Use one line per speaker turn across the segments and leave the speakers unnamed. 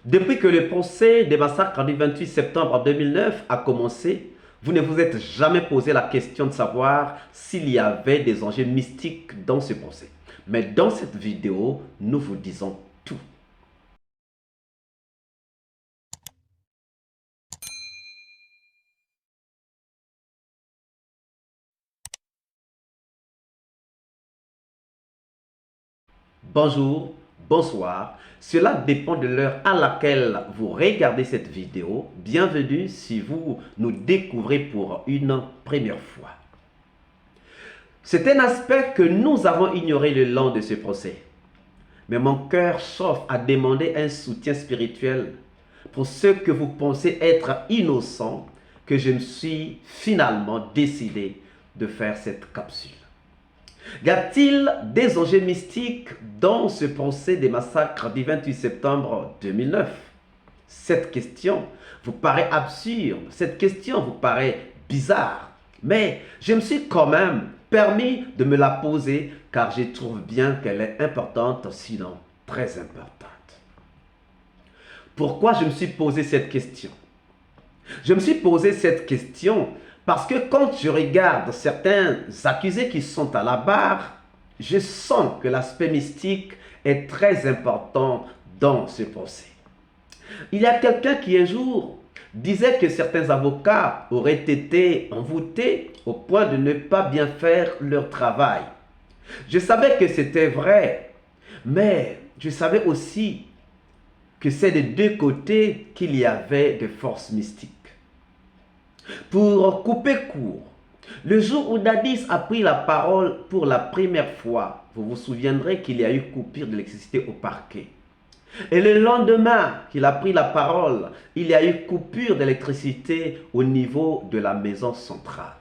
Depuis que le procès des massacres du 28 septembre 2009 a commencé, vous ne vous êtes jamais posé la question de savoir s'il y avait des enjeux mystiques dans ce procès. Mais dans cette vidéo, nous vous disons tout. Bonjour, bonsoir. Cela dépend de l'heure à laquelle vous regardez cette vidéo. Bienvenue si vous nous découvrez pour une première fois. C'est un aspect que nous avons ignoré le long de ce procès. Mais mon cœur chauffe à demander un soutien spirituel pour ceux que vous pensez être innocents, que je me suis finalement décidé de faire cette capsule. Y a-t-il des enjeux mystiques dans ce procès des massacres du 28 septembre 2009? Cette question vous paraît absurde, cette question vous paraît bizarre, mais je me suis quand même permis de me la poser car je trouve bien qu'elle est importante, sinon très importante. Pourquoi je me suis posé cette question? Je me suis posé cette question parce que quand je regarde certains accusés qui sont à la barre, je sens que l'aspect mystique est très important dans ce procès. Il y a quelqu'un qui un jour disait que certains avocats auraient été envoûtés au point de ne pas bien faire leur travail. Je savais que c'était vrai, mais je savais aussi que c'est des deux côtés qu'il y avait des forces mystiques. Pour couper court, le jour où Dadis a pris la parole pour la première fois, vous vous souviendrez qu'il y a eu coupure d'électricité au parquet. Et le lendemain qu'il a pris la parole, il y a eu coupure d'électricité au niveau de la maison centrale.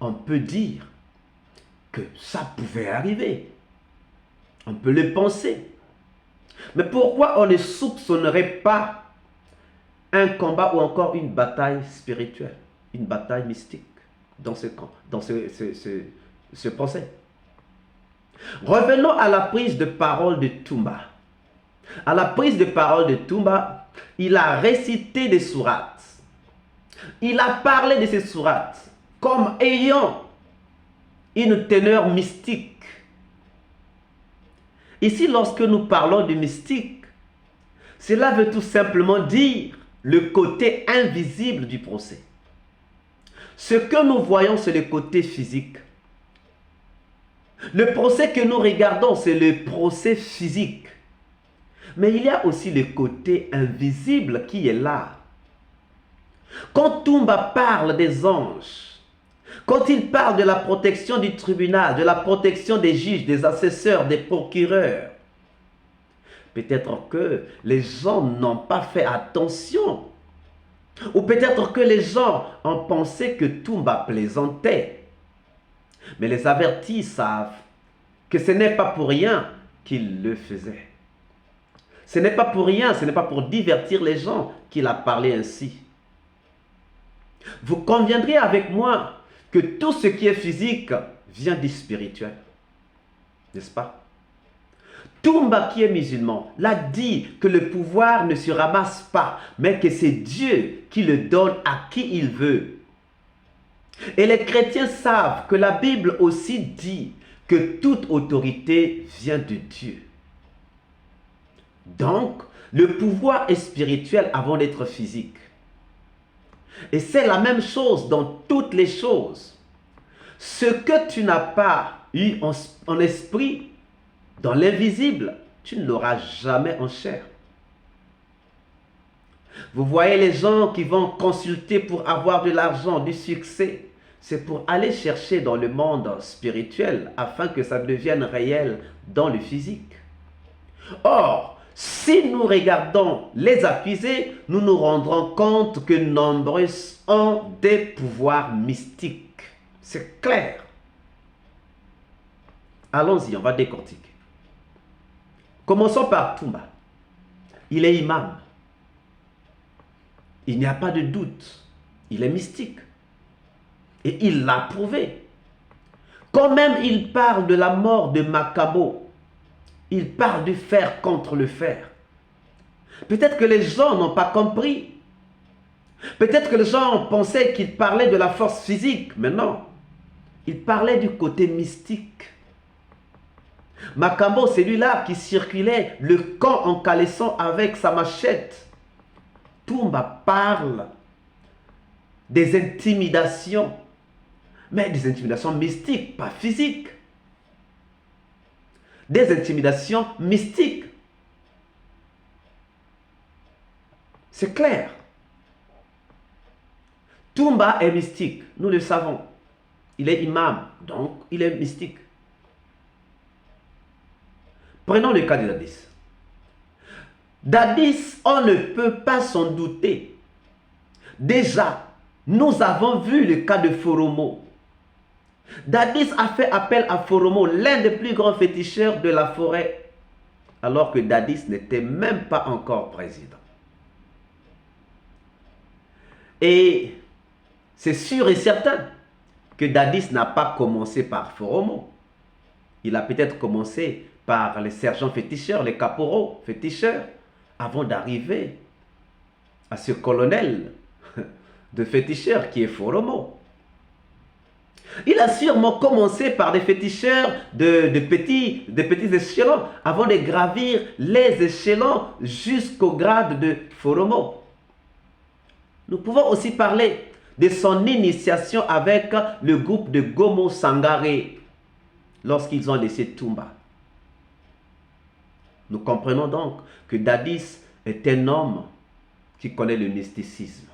On peut dire que ça pouvait arriver. On peut le penser. Mais pourquoi on ne soupçonnerait pas un combat ou encore une bataille spirituelle, une bataille mystique dans ce procès? Revenons à la prise de parole de Toumba. À la prise de parole de Toumba, il a récité des sourates. Il a parlé de ces sourates comme ayant une teneur mystique. Ici, lorsque nous parlons de mystique, cela veut tout simplement dire le côté invisible du procès. Ce que nous voyons, c'est le côté physique. Le procès que nous regardons, c'est le procès physique. Mais il y a aussi le côté invisible qui est là. Quand Toumba parle des anges, quand il parle de la protection du tribunal, de la protection des juges, des assesseurs, des procureurs, peut-être que les gens n'ont pas fait attention. Ou peut-être que les gens ont pensé que Toumba plaisantait. Mais les avertis savent que ce n'est pas pour rien qu'il le faisait. Ce n'est pas pour rien, ce n'est pas pour divertir les gens qu'il a parlé ainsi. Vous conviendrez avec moi que tout ce qui est physique vient du spirituel. N'est-ce pas? Toumba qui est musulman l'a dit que le pouvoir ne se ramasse pas, mais que c'est Dieu qui le donne à qui il veut. Et les chrétiens savent que la Bible aussi dit que toute autorité vient de Dieu. Donc, le pouvoir est spirituel avant d'être physique. Et c'est la même chose dans toutes les choses. Ce que tu n'as pas eu en esprit, dans l'invisible, tu ne l'auras jamais en chair. Vous voyez les gens qui vont consulter pour avoir de l'argent, du succès. C'est pour aller chercher dans le monde spirituel afin que ça devienne réel dans le physique. Or, si nous regardons les accusés, nous nous rendrons compte que nombreux ont des pouvoirs mystiques. C'est clair. Allons-y, on va décortiquer. Commençons par Toumba. Il est imam. Il n'y a pas de doute. Il est mystique. Et il l'a prouvé. Quand même il parle de la mort de Makabo, il parle du fer contre le fer. Peut-être que les gens n'ont pas compris. Peut-être que les gens pensaient qu'il parlait de la force physique, mais non. Il parlait du côté mystique. Makambo, celui-là qui circulait le camp en caleçon avec sa machette. Toumba parle des intimidations, mais des intimidations mystiques, pas physiques. Des intimidations mystiques. C'est clair. Toumba est mystique, nous le savons. Il est imam, donc il est mystique. Prenons le cas de Dadis. Dadis, on ne peut pas s'en douter. Déjà, nous avons vu le cas de Foromo. Dadis a fait appel à Foromo, l'un des plus grands féticheurs de la forêt, alors que Dadis n'était même pas encore président. Et c'est sûr et certain que Dadis n'a pas commencé par Foromo. Il a peut-être commencé par les sergents féticheurs, les caporaux féticheurs, avant d'arriver à ce colonel de féticheurs qui est Foromo. Il a sûrement commencé par des féticheurs de petits échelons avant de gravir les échelons jusqu'au grade de Foromo. Nous pouvons aussi parler de son initiation avec le groupe de Gomo Sangaré lorsqu'ils ont laissé Toumba. Nous comprenons donc que Dadis est un homme qui connaît le mysticisme.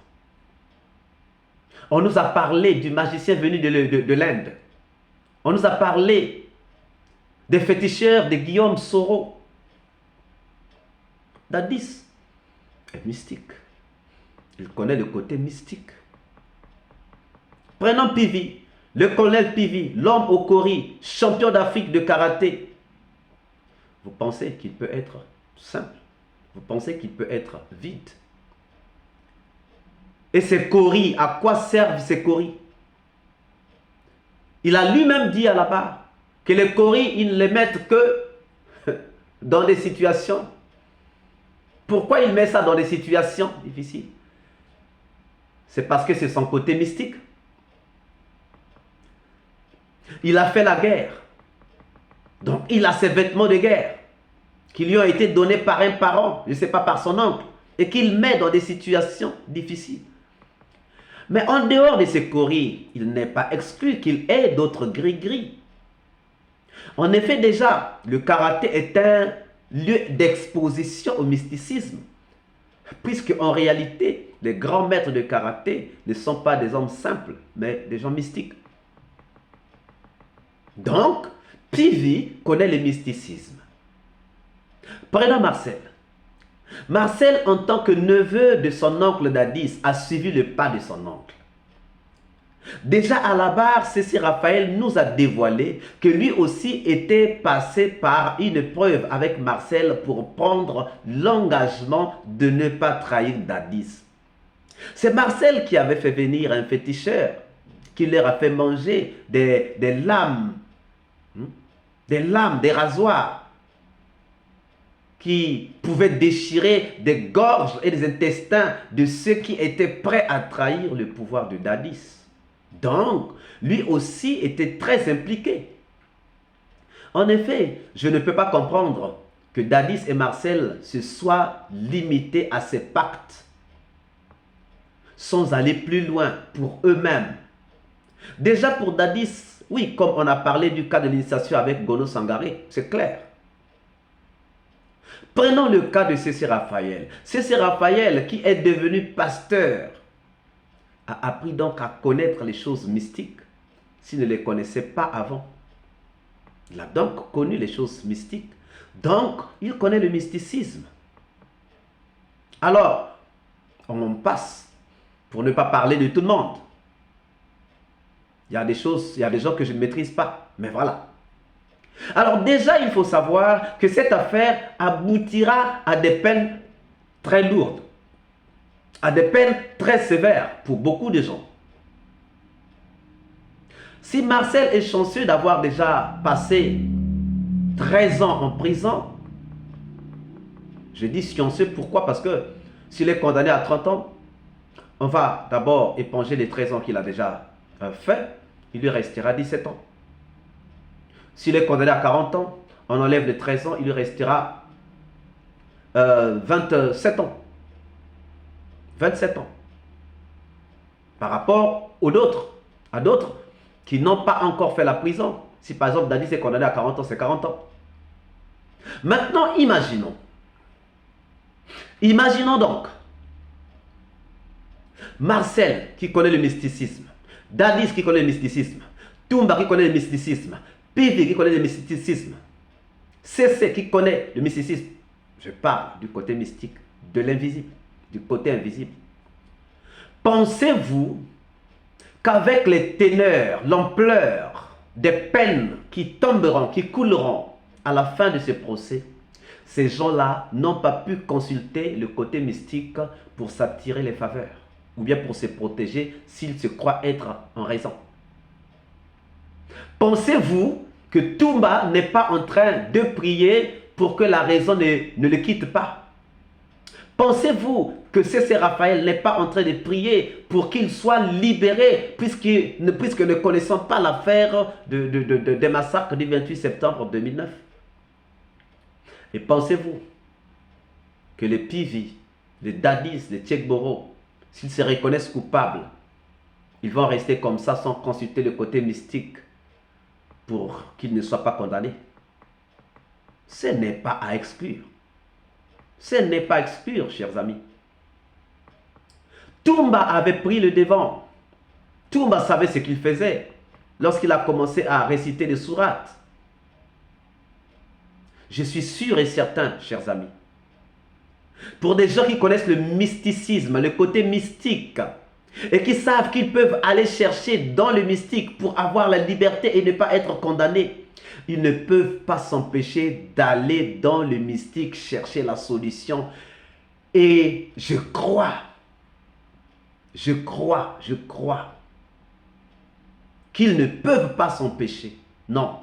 On nous a parlé du magicien venu de l'Inde. On nous a parlé des féticheurs de Guillaume Soro. Dadis est mystique. Il connaît le côté mystique. Prenons Pivi, le colonel Pivi, l'homme au Kori, champion d'Afrique de karaté. Vous pensez qu'il peut être simple? Vous pensez qu'il peut être vide? Et ces coris, à quoi servent ces coris? Il a lui-même dit à la barre que les coris, ils ne les mettent que dans des situations. Pourquoi il met ça dans des situations difficiles? C'est parce que c'est son côté mystique. Il a fait la guerre. Donc il a ses vêtements de guerre qui lui ont été donnés par un parent, je ne sais pas, par son oncle, et qu'il met dans des situations difficiles. Mais en dehors de ces coris, il n'est pas exclu qu'il ait d'autres gris-gris. En effet, déjà, le karaté est un lieu d'exposition au mysticisme, puisque en réalité, les grands maîtres de karaté ne sont pas des hommes simples, mais des gens mystiques. Donc, Pivi connaît le mysticisme. Prenons Marcel. Marcel, en tant que neveu de son oncle Dadis, a suivi le pas de son oncle. Déjà à la barre, C.C. Raphaël nous a dévoilé que lui aussi était passé par une épreuve avec Marcel pour prendre l'engagement de ne pas trahir Dadis. C'est Marcel qui avait fait venir un féticheur qui leur a fait manger des lames, des rasoirs qui pouvaient déchirer des gorges et des intestins de ceux qui étaient prêts à trahir le pouvoir de Dadis. Donc, lui aussi était très impliqué. En effet, je ne peux pas comprendre que Dadis et Marcel se soient limités à ces pactes sans aller plus loin pour eux-mêmes. Déjà pour Dadis, oui, comme on a parlé du cas de l'initiation avec Gono Sangaré, c'est clair. Prenons le cas de C.C. Raphaël. C.C. Raphaël, qui est devenu pasteur, a appris donc à connaître les choses mystiques s'il ne les connaissait pas avant. Il a donc connu les choses mystiques. Donc, il connaît le mysticisme. Alors, on passe, pour ne pas parler de tout le monde. Il y a des choses, il y a des gens que je ne maîtrise pas, mais voilà. Alors déjà, il faut savoir que cette affaire aboutira à des peines très lourdes, à des peines très sévères pour beaucoup de gens. Si Marcel est chanceux d'avoir déjà passé 13 ans en prison, Je dis scienceux, pourquoi? Parce que s'il est condamné à 30 ans, on va d'abord éponger les 13 ans qu'il a déjà fait, il lui restera 17 ans. S'il est condamné à 40 ans, on enlève les 13 ans, il lui restera 27 ans. 27 ans. Par rapport à d'autres qui n'ont pas encore fait la prison. Si par exemple Dadis est condamné à 40 ans, c'est 40 ans. Maintenant, imaginons. Imaginons donc Marcel qui connaît le mysticisme, Dadis qui connaît le mysticisme, Toumba qui connaît le mysticisme, Pivi qui connaît le mysticisme, CC qui connaît le mysticisme. Je parle du côté mystique, de l'invisible, du côté invisible. Pensez-vous qu'avec les téneurs, l'ampleur des peines qui tomberont, qui couleront à la fin de ce procès, ces gens-là n'ont pas pu consulter le côté mystique pour s'attirer les faveurs ou bien pour se protéger s'ils se croient être en raison? Pensez-vous que Toumba n'est pas en train de prier pour que la raison ne le quitte pas? Pensez-vous que C.C. Raphaël n'est pas en train de prier pour qu'il soit libéré puisque ne connaissant pas l'affaire des massacres du 28 septembre 2009? Et pensez-vous que les Pivi, les Dadis, les Tchekboro, s'ils se reconnaissent coupables, ils vont rester comme ça sans consulter le côté mystique pour qu'ils ne soient pas condamnés? Ce n'est pas à exclure. Ce n'est pas à exclure, chers amis. Toumba avait pris le devant. Toumba savait ce qu'il faisait lorsqu'il a commencé à réciter les sourates. Je suis sûr et certain, chers amis, pour des gens qui connaissent le mysticisme, le côté mystique, et qui savent qu'ils peuvent aller chercher dans le mystique pour avoir la liberté et ne pas être condamnés, ils ne peuvent pas s'empêcher d'aller dans le mystique chercher la solution. Et je crois qu'ils ne peuvent pas s'empêcher. Non.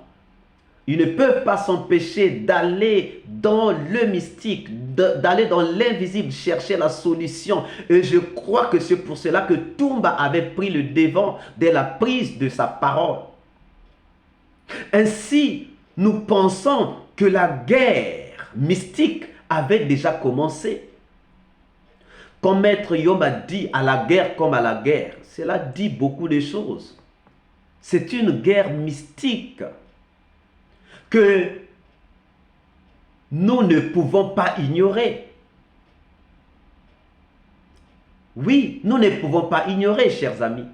Ils ne peuvent pas s'empêcher d'aller dans le mystique, d'aller dans l'invisible, chercher la solution. Et je crois que c'est pour cela que Toumba avait pris le devant dès la prise de sa parole. Ainsi, nous pensons que la guerre mystique avait déjà commencé. Comme Maître Yom a dit, à la guerre comme à la guerre, cela dit beaucoup de choses. C'est une guerre mystique que nous ne pouvons pas ignorer. Oui, nous ne pouvons pas ignorer, chers amis.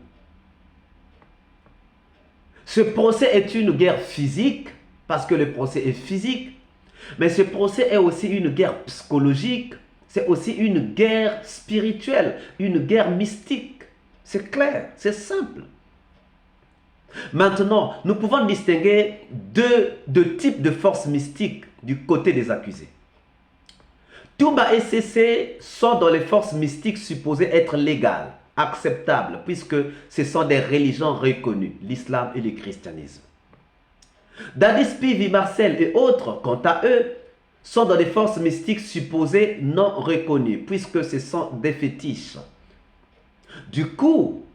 Ce procès est une guerre physique, parce que le procès est physique, mais ce procès est aussi une guerre psychologique, c'est aussi une guerre spirituelle, une guerre mystique. C'est clair, c'est simple. Maintenant, nous pouvons distinguer deux types de forces mystiques du côté des accusés. Toumba et CC sont dans les forces mystiques supposées être légales, acceptables, puisque ce sont des religions reconnues, l'islam et le christianisme. Dadis, Pivi, Marcel et autres, quant à eux, sont dans des forces mystiques supposées non reconnues, puisque ce sont des fétiches. Du coup,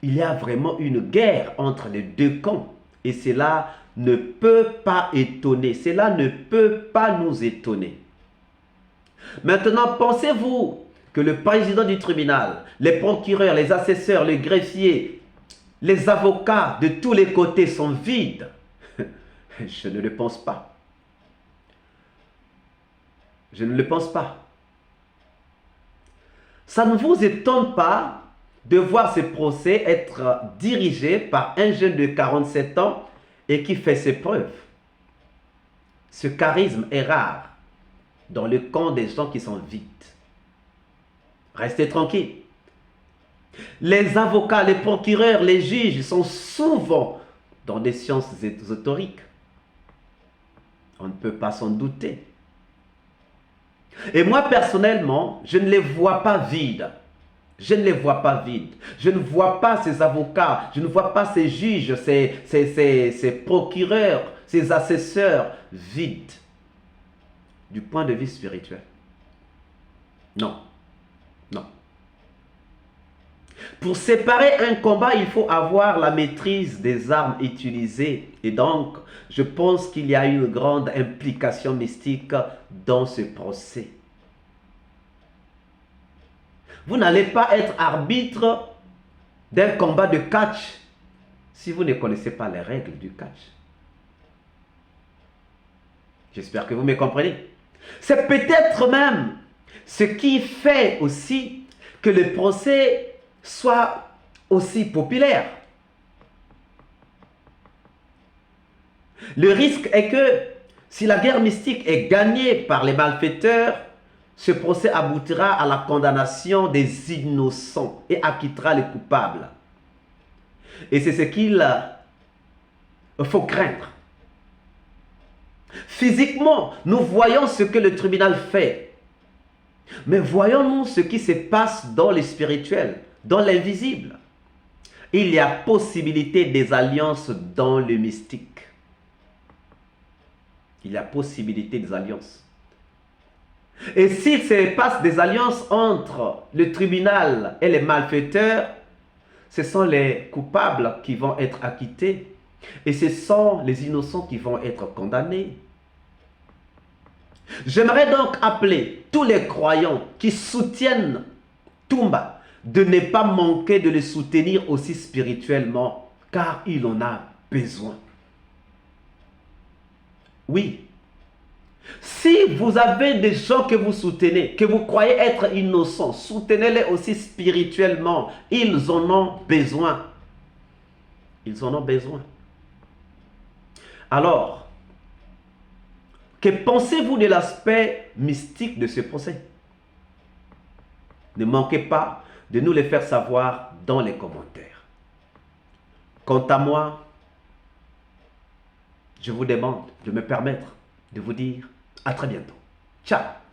il y a vraiment une guerre entre les deux camps. Et cela ne peut pas étonner. Cela ne peut pas nous étonner. Maintenant, pensez-vous que le président du tribunal, les procureurs, les assesseurs, les greffiers, les avocats de tous les côtés sont vides? Je ne le pense pas. Je ne le pense pas. Ça ne vous étonne pas de voir ce procès être dirigé par un jeune de 47 ans et qui fait ses preuves. Ce charisme est rare dans le camp des gens qui sont vides. Restez tranquilles. Les avocats, les procureurs, les juges sont souvent dans des sciences ésotériques. On ne peut pas s'en douter. Et moi, personnellement, je ne les vois pas vides. Je ne les vois pas vides. Je ne vois pas ces avocats, je ne vois pas ces juges, ces procureurs, ces assesseurs vides du point de vue spirituel. Non, non. Pour séparer un combat, il faut avoir la maîtrise des armes utilisées. Et donc, je pense qu'il y a une grande implication mystique dans ce procès. Vous n'allez pas être arbitre d'un combat de catch si vous ne connaissez pas les règles du catch. J'espère que vous me comprenez. C'est peut-être même ce qui fait aussi que le procès soit aussi populaire. Le risque est que si la guerre mystique est gagnée par les malfaiteurs, ce procès aboutira à la condamnation des innocents et acquittera les coupables. Et c'est ce qu'il faut craindre. Physiquement, nous voyons ce que le tribunal fait. Mais voyons-nous ce qui se passe dans le spirituel, dans l'invisible. Il y a possibilité des alliances dans le mystique. Il y a possibilité des alliances. Et s'il se passe des alliances entre le tribunal et les malfaiteurs, ce sont les coupables qui vont être acquittés et ce sont les innocents qui vont être condamnés. J'aimerais donc appeler tous les croyants qui soutiennent Toumba de ne pas manquer de le soutenir aussi spirituellement, car il en a besoin. Oui. Si vous avez des gens que vous soutenez, que vous croyez être innocents, soutenez-les aussi spirituellement. Ils en ont besoin. Ils en ont besoin. Alors, que pensez-vous de l'aspect mystique de ce procès? Ne manquez pas de nous le faire savoir dans les commentaires. Quant à moi, je vous demande de me permettre de vous dire à très bientôt. Ciao!